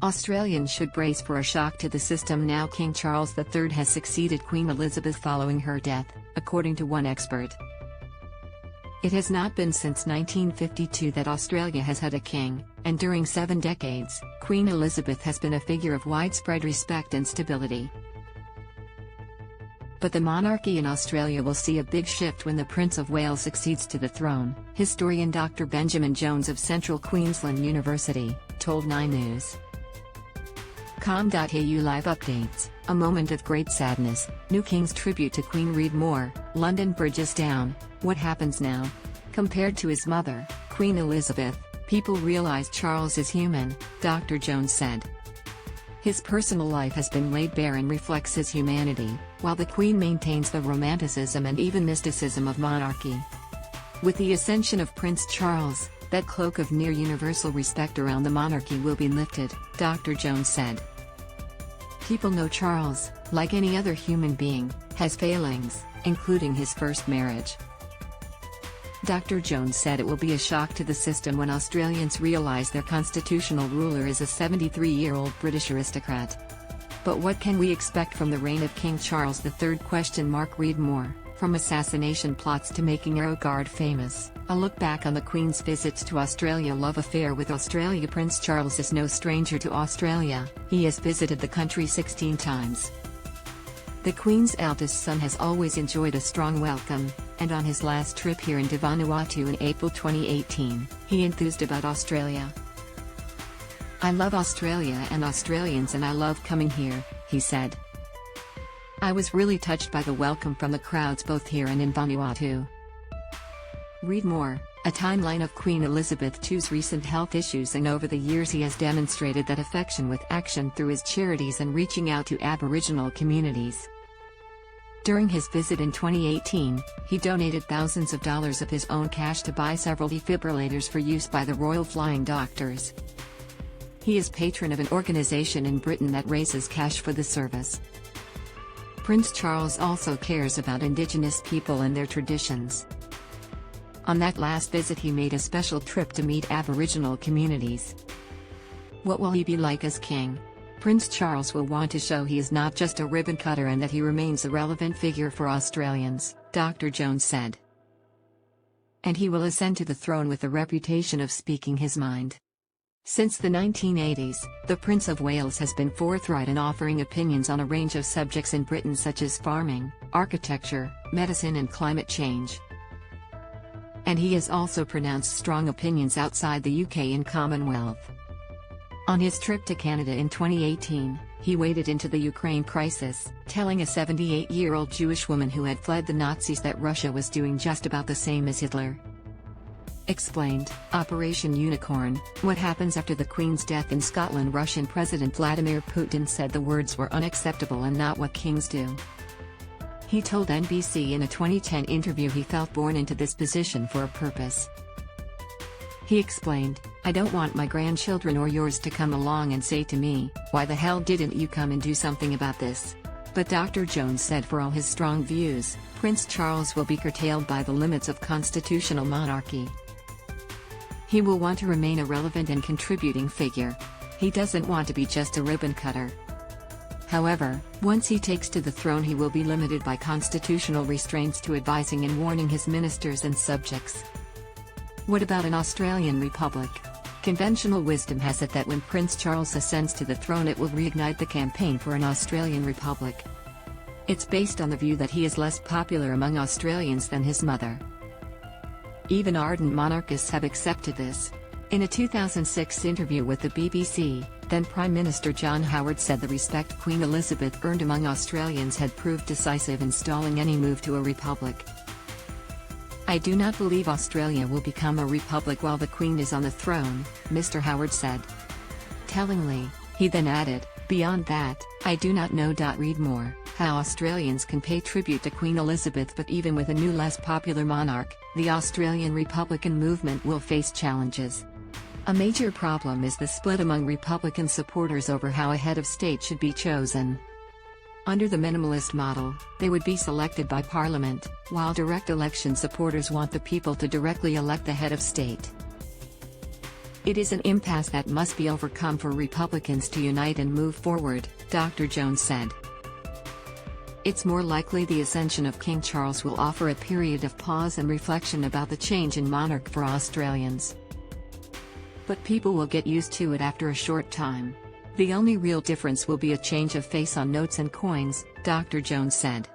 Australians should brace for a shock to the system now King Charles III has succeeded Queen Elizabeth following her death, according to one expert. It has not been since 1952 that Australia has had a king, and during 7 decades, Queen Elizabeth has been a figure of widespread respect and stability. But the monarchy in Australia will see a big shift when the Prince of Wales succeeds to the throne, historian Dr. Benjamin Jones of Central Queensland University told 9 News. auLIVE updates, a moment of great sadness, new King's tribute to Queen read more, London bridges down, what happens now? Compared to his mother, Queen Elizabeth, people realize Charles is human, Dr. Jones said. His personal life has been laid bare and reflects his humanity, while the Queen maintains the romanticism and even mysticism of monarchy. With the ascension of Prince Charles, that cloak of near universal respect around the monarchy will be lifted, Dr. Jones said. People know Charles, like any other human being, has failings, including his first marriage. Dr. Jones said it will be a shock to the system when Australians realise their constitutional ruler is a 73-year-old British aristocrat. But what can we expect from the reign of King Charles III? Read more, from assassination plots to making Arrowguard famous, a look back on the Queen's visits to Australia. Love affair with Australia. Prince Charles is no stranger to Australia, he has visited the country 16 times. The Queen's eldest son has always enjoyed a strong welcome, and on his last trip here in Vanuatu in April 2018, he enthused about Australia. "I love Australia and Australians and I love coming here," he said. "I was really touched by the welcome from the crowds both here and in Vanuatu." Read more, a timeline of Queen Elizabeth II's recent health issues, and over the years he has demonstrated that affection with action through his charities and reaching out to Aboriginal communities. During his visit in 2018, he donated thousands of dollars of his own cash to buy several defibrillators for use by the Royal Flying Doctors. He is patron of an organization in Britain that raises cash for the service. Prince Charles also cares about Indigenous people and their traditions. On that last visit he made a special trip to meet Aboriginal communities. What will he be like as king? Prince Charles will want to show he is not just a ribbon cutter and that he remains a relevant figure for Australians, Dr. Jones said. And he will ascend to the throne with the reputation of speaking his mind. Since the 1980s, the Prince of Wales has been forthright in offering opinions on a range of subjects in Britain such as farming, architecture, medicine and climate change. And he has also pronounced strong opinions outside the UK and Commonwealth. On his trip to Canada in 2018, he waded into the Ukraine crisis, telling a 78-year-old Jewish woman who had fled the Nazis that Russia was doing just about the same as Hitler. Explained, Operation Unicorn, what happens after the Queen's death in Scotland? Russian President Vladimir Putin said the words were unacceptable and not what kings do. He told NBC in a 2010 interview he felt born into this position for a purpose. He explained, "I don't want my grandchildren or yours to come along and say to me, 'Why the hell didn't you come and do something about this?'" But Dr. Jones said for all his strong views, Prince Charles will be curtailed by the limits of constitutional monarchy. He will want to remain a relevant and contributing figure. He doesn't want to be just a ribbon cutter. However, once he takes to the throne he will be limited by constitutional restraints to advising and warning his ministers and subjects. What about an Australian republic? Conventional wisdom has it that when Prince Charles ascends to the throne it will reignite the campaign for an Australian republic. It's based on the view that he is less popular among Australians than his mother. Even ardent monarchists have accepted this. In a 2006 interview with the BBC, then Prime Minister John Howard said the respect Queen Elizabeth earned among Australians had proved decisive in stalling any move to a republic. "I do not believe Australia will become a republic while the Queen is on the throne," Mr. Howard said. Tellingly, he then added, "Beyond that, I do not know." Read more, how Australians can pay tribute to Queen Elizabeth. But even with a new less popular monarch, the Australian Republican movement will face challenges. A major problem is the split among Republican supporters over how a head of state should be chosen. Under the minimalist model, they would be selected by Parliament, while direct election supporters want the people to directly elect the head of state. It is an impasse that must be overcome for Republicans to unite and move forward, Dr. Jones said. It's more likely the ascension of King Charles will offer a period of pause and reflection about the change in monarch for Australians. But people will get used to it after a short time. The only real difference will be a change of face on notes and coins, Dr. Jones said.